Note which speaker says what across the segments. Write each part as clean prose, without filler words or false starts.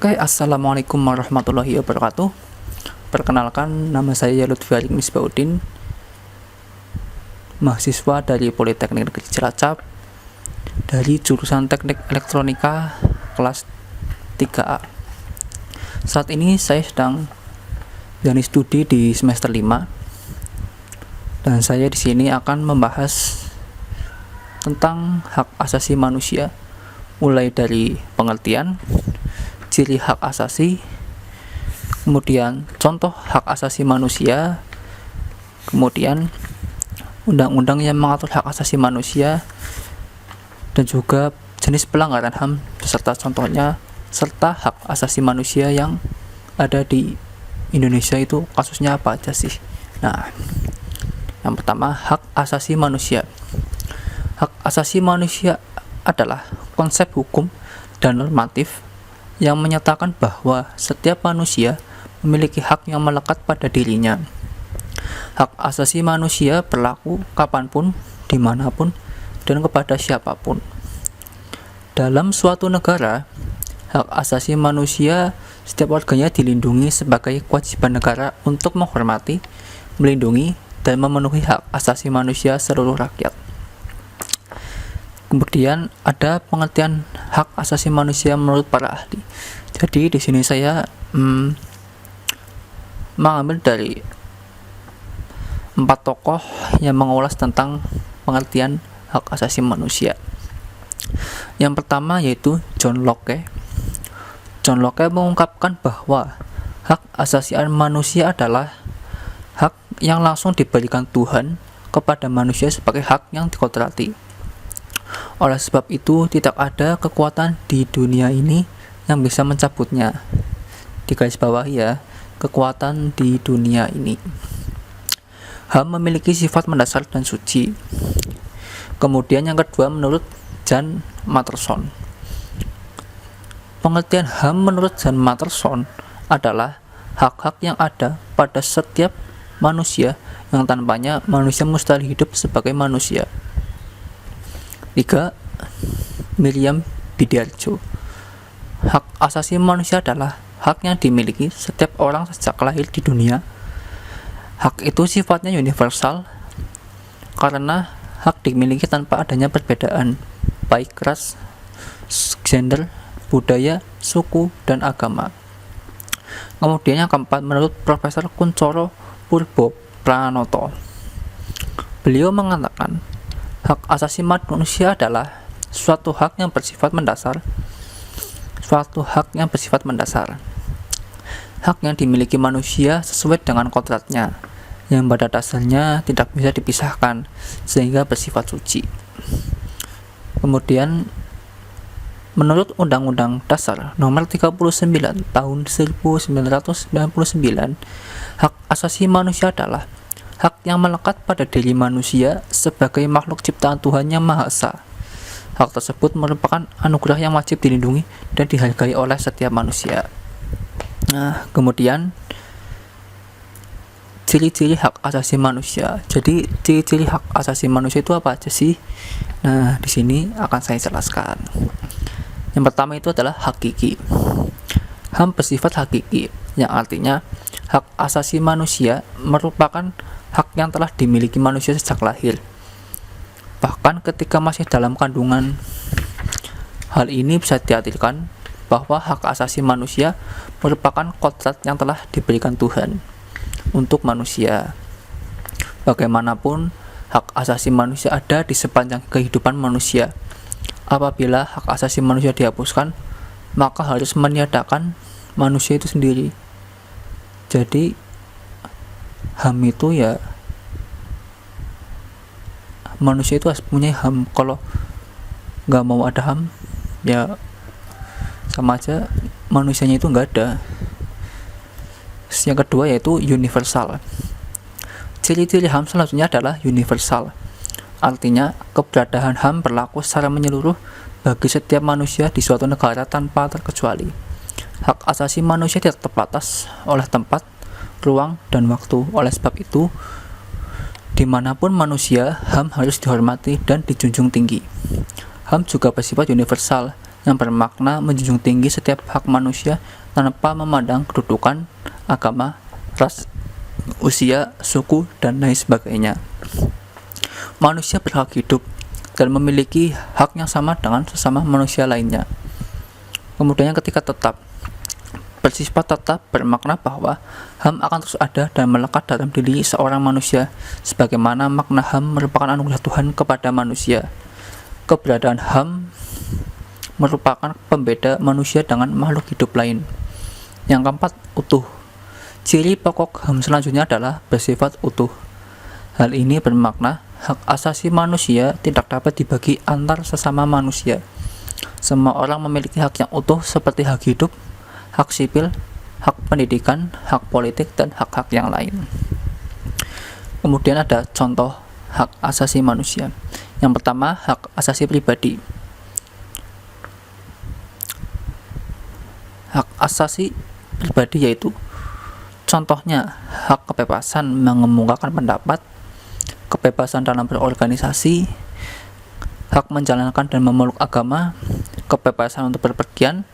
Speaker 1: Oke, assalamualaikum warahmatullahi wabarakatuh. Perkenalkan, nama saya Lutfi Alik Misbahuddin, mahasiswa dari Politeknik Negeri Cilacap dari jurusan Teknik Elektronika kelas 3A. Saat ini saya sedang menjalani studi di semester 5 dan saya di sini akan membahas tentang hak asasi manusia, mulai dari pengertian, ciri hak asasi, kemudian contoh hak asasi manusia, kemudian undang-undang yang mengatur hak asasi manusia, dan juga jenis pelanggaran HAM beserta contohnya, serta hak asasi manusia yang ada di Indonesia itu kasusnya apa aja sih. Nah, yang pertama, hak asasi manusia. Hak asasi manusia adalah konsep hukum dan normatif yang menyatakan bahwa setiap manusia memiliki hak yang melekat pada dirinya. Hak asasi manusia berlaku kapanpun, dimanapun, dan kepada siapapun. Dalam suatu negara, hak asasi manusia setiap warganya dilindungi sebagai kewajiban negara untuk menghormati, melindungi, dan memenuhi hak asasi manusia seluruh rakyat. Kemudian ada pengertian hak asasi manusia menurut para ahli. Jadi di sini saya mengambil dari 4 tokoh yang mengulas tentang pengertian hak asasi manusia. Yang pertama yaitu John Locke. John Locke mengungkapkan bahwa hak asasi manusia adalah hak yang langsung diberikan Tuhan kepada manusia sebagai hak yang dikodrati. Oleh sebab itu, tidak ada kekuatan di dunia ini yang bisa mencabutnya. Di garis bawah ya, kekuatan di dunia ini. HAM memiliki sifat mendasar dan suci. Kemudian yang kedua menurut Jan Matterson. Pengertian HAM menurut Jan Matterson adalah hak-hak yang ada pada setiap manusia yang tanpanya manusia mustahil hidup sebagai manusia. 3. Miriam Bidarjo. Hak asasi manusia adalah hak yang dimiliki setiap orang sejak lahir di dunia. Hak itu sifatnya universal karena hak dimiliki tanpa adanya perbedaan, baik ras, gender, budaya, suku, dan agama. Kemudian yang keempat menurut Profesor Kuncoro Purbo Pranoto. Beliau mengatakan, hak asasi manusia adalah suatu hak yang bersifat mendasar. Hak yang dimiliki manusia sesuai dengan kodratnya, yang pada dasarnya tidak bisa dipisahkan, sehingga bersifat suci. Kemudian, menurut Undang-Undang Dasar Nomor 39 Tahun 1999, hak asasi manusia adalah hak yang melekat pada diri manusia sebagai makhluk ciptaan Tuhan yang Maha Esa. Hak tersebut merupakan anugerah yang wajib dilindungi dan dihargai oleh setiap manusia. Nah, kemudian ciri-ciri hak asasi manusia. Jadi, ciri-ciri hak asasi manusia itu apa aja sih? Nah, di sini akan saya jelaskan. Yang pertama itu adalah hakiki. HAM bersifat hakiki, yang artinya hak asasi manusia merupakan hak yang telah dimiliki manusia sejak lahir, bahkan ketika masih dalam kandungan. Hal ini bisa diartikan bahwa hak asasi manusia merupakan kodrat yang telah diberikan Tuhan untuk manusia. Bagaimanapun, hak asasi manusia ada di sepanjang kehidupan manusia. Apabila hak asasi manusia dihapuskan, maka harus meniadakan manusia itu sendiri. Jadi HAM itu ya, manusia itu harus punya HAM. Kalau nggak mau ada HAM, ya sama aja manusianya itu nggak ada. Yang kedua yaitu universal. Ciri-ciri HAM selanjutnya adalah universal. Artinya keberadaan HAM berlaku secara menyeluruh bagi setiap manusia di suatu negara tanpa terkecuali. Hak asasi manusia tidak terbatas oleh tempat, ruang, dan waktu. Oleh sebab itu, dimanapun manusia, HAM harus dihormati dan dijunjung tinggi. HAM juga bersifat universal, yang bermakna menjunjung tinggi setiap hak manusia tanpa memandang kedudukan, agama, ras, usia, suku, dan lain sebagainya. Manusia berhak hidup dan memiliki hak yang sama dengan sesama manusia lainnya. Kemudian ketika tetap bersifat tetap bermakna bahwa HAM akan terus ada dan melekat dalam diri seorang manusia, sebagaimana makna HAM merupakan anugerah Tuhan kepada manusia. Keberadaan HAM merupakan pembeda manusia dengan makhluk hidup lain. Yang keempat, utuh. Ciri pokok HAM selanjutnya adalah bersifat utuh. Hal ini bermakna hak asasi manusia tidak dapat dibagi antar sesama manusia. Semua orang memiliki hak yang utuh seperti hak hidup, hak sipil, hak pendidikan, hak politik, dan hak-hak yang lain. Kemudian ada contoh hak asasi manusia. Yang pertama, hak asasi pribadi. Hak asasi pribadi yaitu contohnya hak kebebasan mengemukakan pendapat, kebebasan dalam berorganisasi, hak menjalankan dan memeluk agama, kebebasan untuk berpergian,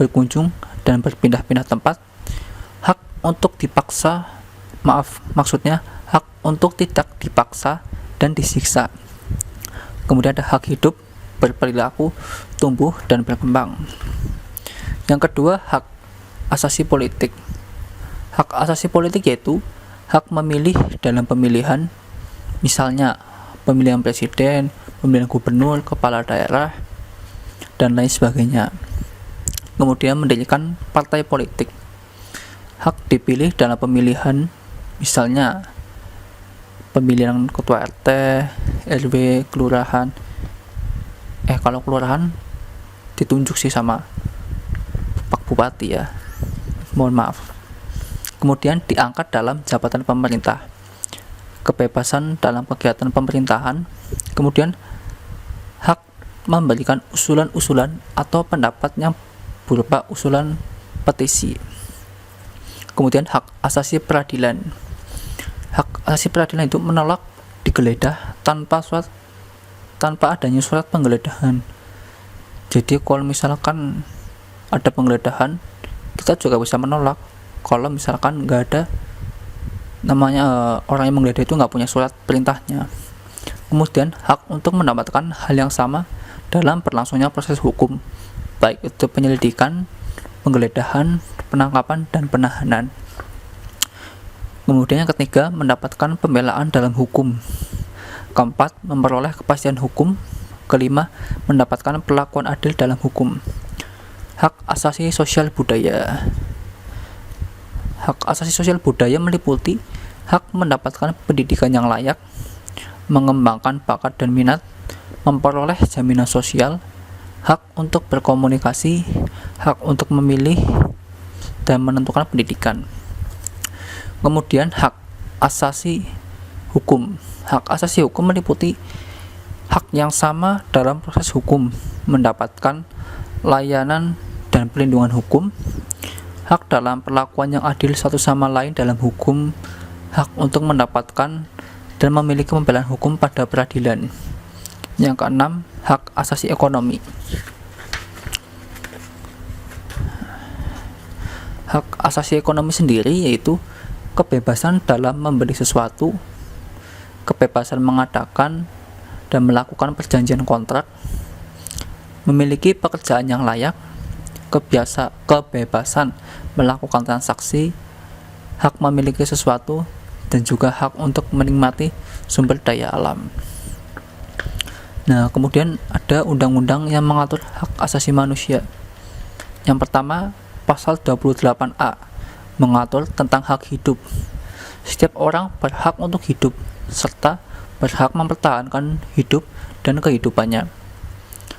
Speaker 1: berkunjung, dan berpindah-pindah tempat, hak untuk maksudnya hak untuk tidak dipaksa dan disiksa. Kemudian ada hak hidup, berperilaku, tumbuh, dan berkembang. Yang kedua, hak asasi politik. Hak asasi politik yaitu hak memilih dalam pemilihan, misalnya pemilihan presiden, pemilihan gubernur, kepala daerah, dan lain sebagainya. Kemudian mendirikan partai politik. Hak dipilih dalam pemilihan, misalnya pemilihan ketua RT, RW, kelurahan. Kalau kelurahan ditunjuk sih sama Pak Bupati ya. Mohon maaf. Kemudian diangkat dalam jabatan pemerintah. Kebebasan dalam kegiatan pemerintahan. Kemudian hak memberikan usulan-usulan atau pendapat yang berupa usulan petisi. Kemudian hak asasi peradilan. Hak asasi peradilan itu menolak digeledah tanpa adanya surat penggeledahan. Jadi kalau misalkan ada penggeledahan, kita juga bisa menolak. Kalau misalkan nggak ada namanya orang yang menggeledah itu nggak punya surat perintahnya. Kemudian hak untuk mendapatkan hal yang sama dalam berlangsungnya proses hukum, baik itu penyelidikan, penggeledahan, penangkapan, dan penahanan. Kemudian yang ketiga, mendapatkan pembelaan dalam hukum. Keempat, memperoleh kepastian hukum. Kelima, mendapatkan perlakuan adil dalam hukum. Hak asasi sosial budaya. Hak asasi sosial budaya meliputi hak mendapatkan pendidikan yang layak, mengembangkan bakat dan minat, memperoleh jaminan sosial, hak untuk berkomunikasi, hak untuk memilih, dan menentukan pendidikan. Kemudian hak asasi hukum. Hak asasi hukum meliputi hak yang sama dalam proses hukum, mendapatkan layanan dan perlindungan hukum, hak dalam perlakuan yang adil satu sama lain dalam hukum, hak untuk mendapatkan dan memiliki pembelaan hukum pada peradilan. Yang keenam, hak asasi ekonomi. Hak asasi ekonomi sendiri yaitu kebebasan dalam membeli sesuatu, kebebasan mengadakan dan melakukan perjanjian kontrak, memiliki pekerjaan yang layak, kebebasan melakukan transaksi, hak memiliki sesuatu, dan juga hak untuk menikmati sumber daya alam. Nah, kemudian ada undang-undang yang mengatur hak asasi manusia. Yang pertama, pasal 28A mengatur tentang hak hidup. Setiap orang berhak untuk hidup serta berhak mempertahankan hidup dan kehidupannya.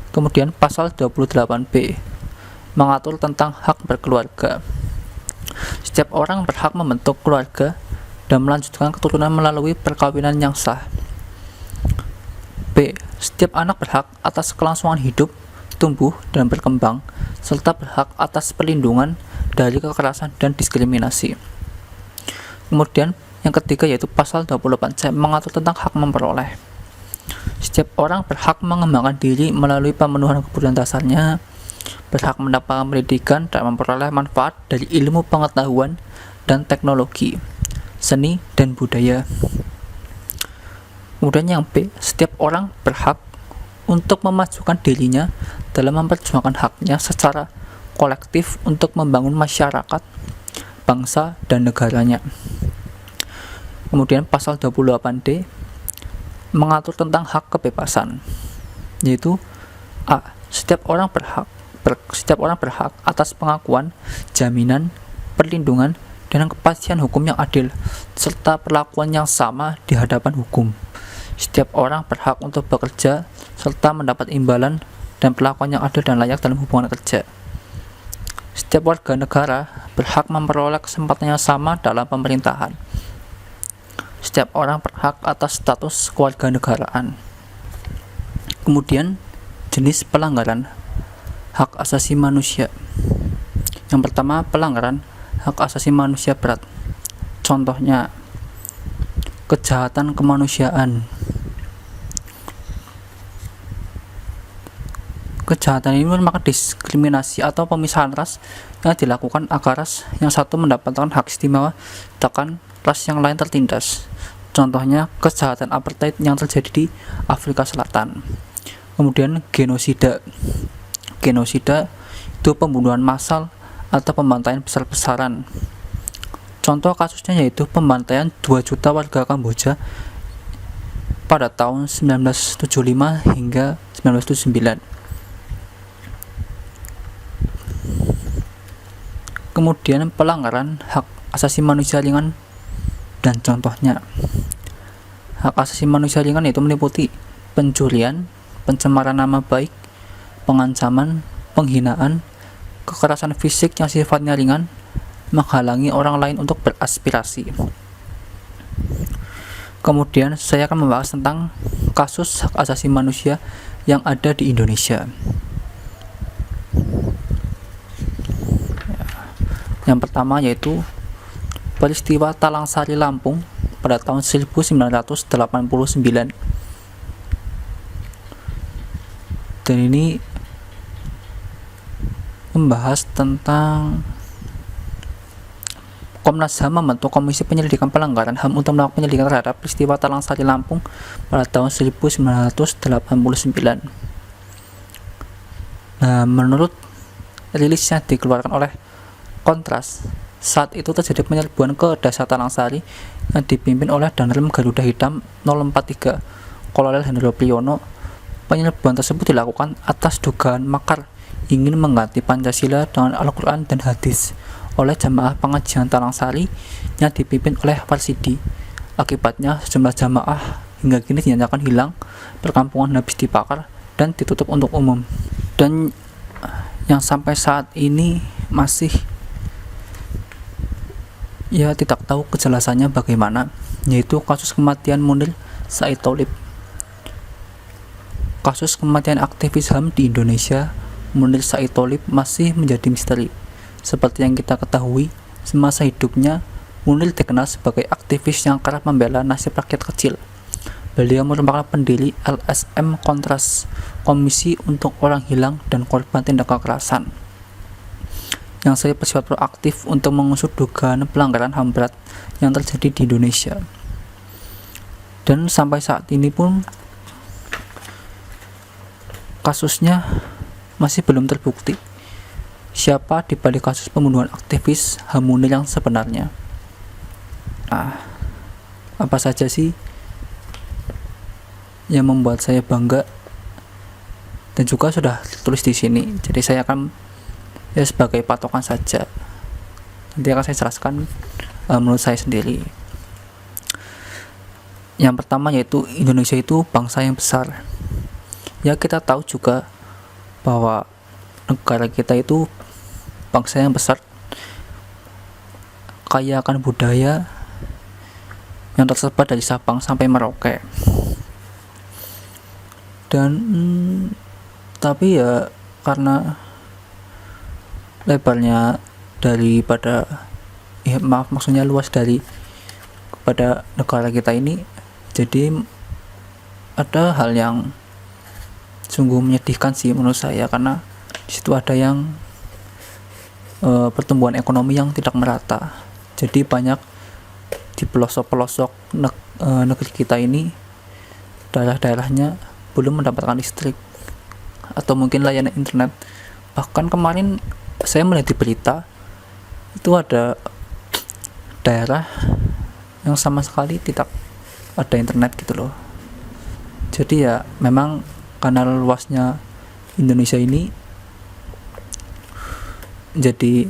Speaker 1: Kemudian pasal 28B mengatur tentang hak berkeluarga. Setiap orang berhak membentuk keluarga dan melanjutkan keturunan melalui perkawinan yang sah. B. Setiap anak berhak atas kelangsungan hidup, tumbuh, dan berkembang, serta berhak atas perlindungan dari kekerasan dan diskriminasi. Kemudian yang ketiga yaitu pasal 28C mengatur tentang hak memperoleh. Setiap orang berhak mengembangkan diri melalui pemenuhan kebutuhan dasarnya, berhak mendapatkan pendidikan dan memperoleh manfaat dari ilmu pengetahuan dan teknologi, seni dan budaya. Kemudian yang B, setiap orang berhak untuk memajukan dirinya dalam memperjuangkan haknya secara kolektif untuk membangun masyarakat, bangsa, dan negaranya. Kemudian pasal 28D mengatur tentang hak kebebasan, yaitu A. Setiap orang berhak atas pengakuan, jaminan, perlindungan, dan kepastian hukum yang adil, serta perlakuan yang sama di hadapan hukum. Setiap orang berhak untuk bekerja, serta mendapat imbalan dan perlakuan yang adil dan layak dalam hubungan kerja. Setiap warga negara berhak memperoleh kesempatan yang sama dalam pemerintahan. Setiap orang berhak atas status kewarganegaraan. Kemudian, jenis pelanggaran hak asasi manusia. Yang pertama, pelanggaran hak asasi manusia berat. Contohnya, kejahatan kemanusiaan. Kejahatan ini merupakan diskriminasi atau pemisahan ras yang dilakukan agar ras yang satu mendapatkan hak istimewa, sedangkan ras yang lain tertindas. Contohnya, kejahatan apartheid yang terjadi di Afrika Selatan. Kemudian, genosida. Genosida itu pembunuhan massal atau pembantaian besar-besaran. Contoh kasusnya yaitu pembantaian 2 juta warga Kamboja pada tahun 1975 hingga 1979. Kemudian pelanggaran hak asasi manusia ringan dan contohnya. Hak asasi manusia ringan itu meliputi pencurian, pencemaran nama baik, pengancaman, penghinaan, kekerasan fisik yang sifatnya ringan, menghalangi orang lain untuk beraspirasi. Kemudian saya akan membahas tentang kasus hak asasi manusia yang ada di Indonesia. Yang pertama yaitu peristiwa Talang Sari Lampung pada tahun 1989. Dan ini membahas tentang Komnas HAM membentuk Komisi Penyelidikan Pelanggaran HAM untuk melakukan penyelidikan terhadap peristiwa Talang Sari Lampung pada tahun 1989. Nah, menurut rilis yang dikeluarkan oleh Kontras, saat itu terjadi penyerbuan ke Desa Talang Sari yang dipimpin oleh Danrem Garuda Hitam 043 Kolonel Hendro Priyono. Penyerbuan tersebut dilakukan atas dugaan makar ingin mengganti Pancasila dengan Al-Quran dan Hadis oleh jamaah pengajian Talang Sari yang dipimpin oleh Warsidi. Akibatnya sejumlah jamaah hingga kini dinyatakan hilang, perkampungan habis dibakar dan ditutup untuk umum. Dan yang sampai saat ini masih tidak tahu kejelasannya bagaimana, yaitu kasus kematian Munir Said Tholib. Kasus kematian aktivis HAM di Indonesia, Munir Said Tholib, masih menjadi misteri. Seperti yang kita ketahui, semasa hidupnya Munir dikenal sebagai aktivis yang kerap membela nasib rakyat kecil. Beliau merupakan pendiri LSM Kontras, Komisi untuk Orang Hilang dan Korban Tindak Kekerasan, yang saya bersifat proaktif untuk mengusut dugaan pelanggaran HAM berat yang terjadi di Indonesia. Dan sampai saat ini pun kasusnya masih belum terbukti siapa di balik kasus pembunuhan aktivis HAM Munir yang sebenarnya. Apa saja sih yang membuat saya bangga dan juga sudah tulis di sini. Jadi saya akan sebagai patokan saja. Nanti akan saya jelaskan menurut saya sendiri. Yang pertama yaitu Indonesia itu bangsa yang besar. Ya, kita tahu juga bahwa negara kita itu bangsa yang besar, kaya akan budaya yang tersebar dari Sabang sampai Merauke. Dan tapi ya karena lebarnya maksudnya luas dari kepada negara kita ini, jadi ada hal yang sungguh menyedihkan sih menurut saya, karena Di situ ada yang pertumbuhan ekonomi yang tidak merata. Jadi banyak di pelosok-pelosok negeri kita ini, daerah-daerahnya belum mendapatkan listrik atau mungkin layanan internet. Bahkan kemarin saya melihat di berita itu ada daerah yang sama sekali tidak ada internet gitu loh. Jadi ya memang karena luasnya Indonesia ini, jadi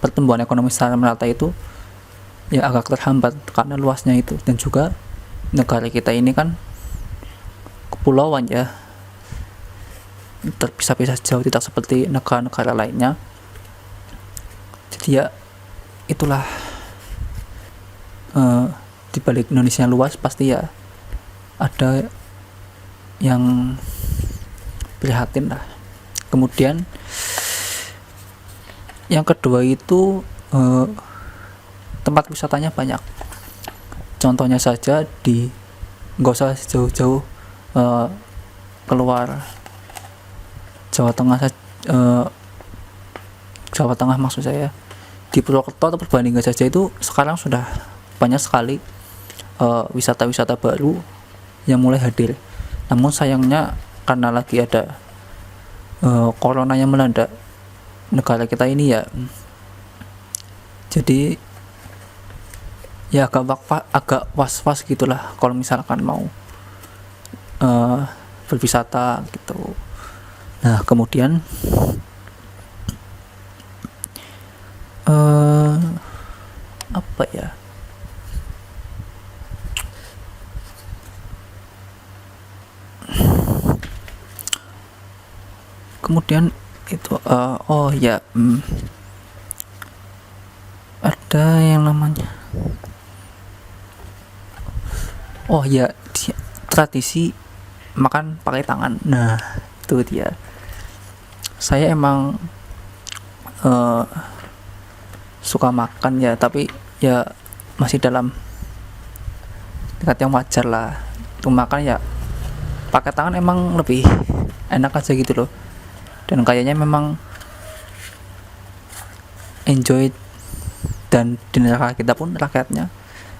Speaker 1: pertumbuhan ekonomi secara merata itu ya agak terhambat karena luasnya itu. Dan juga negara kita ini kan kepulauan ya, terpisah-pisah jauh, tidak seperti negara-negara lainnya. Jadi ya itulah, di balik Indonesia yang luas pasti ya ada yang prihatin lah. Kemudian yang kedua itu tempat wisatanya banyak. Contohnya saja nggak usah jauh-jauh keluar Jawa Tengah, Jawa Tengah maksud saya, di Purwokerto atau Purbalingga saja itu sekarang sudah banyak sekali wisata-wisata baru yang mulai hadir. Namun sayangnya karena lagi ada corona yang melanda negara kita ini ya, jadi ya agak was-was gitulah kalau misalkan mau berwisata gitu. Nah kemudian apa ya, kemudian itu ada yang namanya tradisi makan pakai tangan. Nah itu dia, saya emang suka makan ya, tapi ya masih dalam tingkat yang wajar lah. Untuk makan ya pakai tangan emang lebih enak aja gitu loh, dan kayaknya memang enjoy, dan di negara kita pun rakyatnya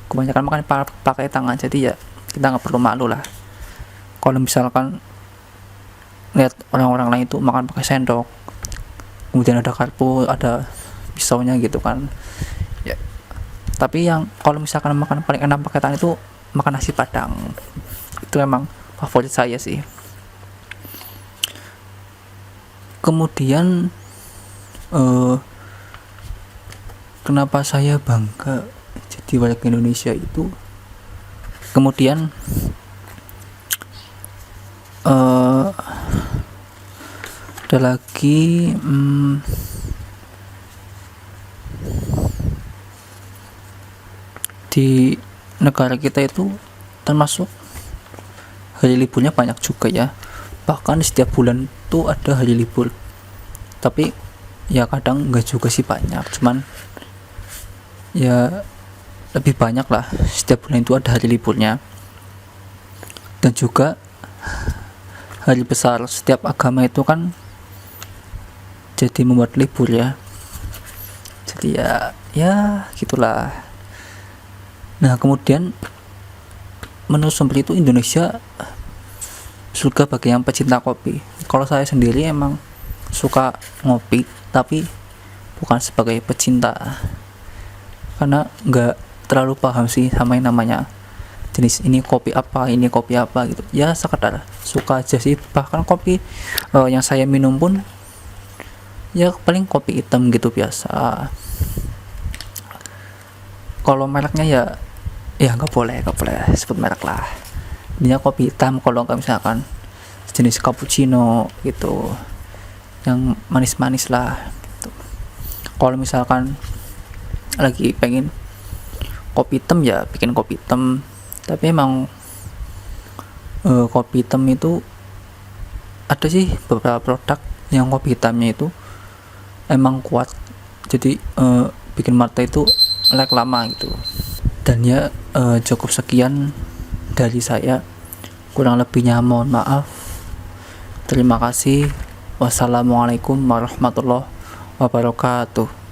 Speaker 1: kebanyakan makan pakai tangan. Jadi ya kita nggak perlu malu lah kalau misalkan lihat orang-orang lain itu makan pakai sendok, kemudian ada garpu, ada pisaunya gitu kan ya. Tapi yang kalau misalkan makan paling enak pakai tangan itu makan nasi padang. Itu emang favorit saya sih. Kemudian kenapa saya bangga jadi warga Indonesia itu, kemudian ada lagi di negara kita itu termasuk hari liburnya banyak juga ya. Bahkan setiap bulan tuh ada hari libur, tapi ya kadang enggak juga sih, banyak, cuman ya lebih banyak lah, setiap bulan itu ada hari liburnya. Dan juga hari besar setiap agama itu kan jadi membuat libur ya. Jadi ya gitulah. Nah kemudian menurut sumber itu Indonesia surga bagi yang pecinta kopi. Kalau saya sendiri emang suka ngopi, tapi bukan sebagai pecinta, karena nggak terlalu paham sih sama yang namanya jenis ini kopi apa gitu. Ya sekedar suka aja sih. Bahkan kopi yang saya minum pun ya paling kopi hitam gitu biasa. Kalau mereknya ya nggak boleh sebut merek lah. Ini kopi hitam, kalau nggak misalkan jenis cappuccino gitu, yang manis-manis lah gitu. Kalau misalkan lagi pengen kopi hitam ya bikin kopi hitam. Tapi emang kopi hitam itu ada sih beberapa produk yang kopi hitamnya itu emang kuat, jadi bikin mata itu melek lama gitu. Dan ya cukup sekian dari saya, kurang lebihnya mohon maaf. Terima kasih. Wassalamualaikum warahmatullahi wabarakatuh.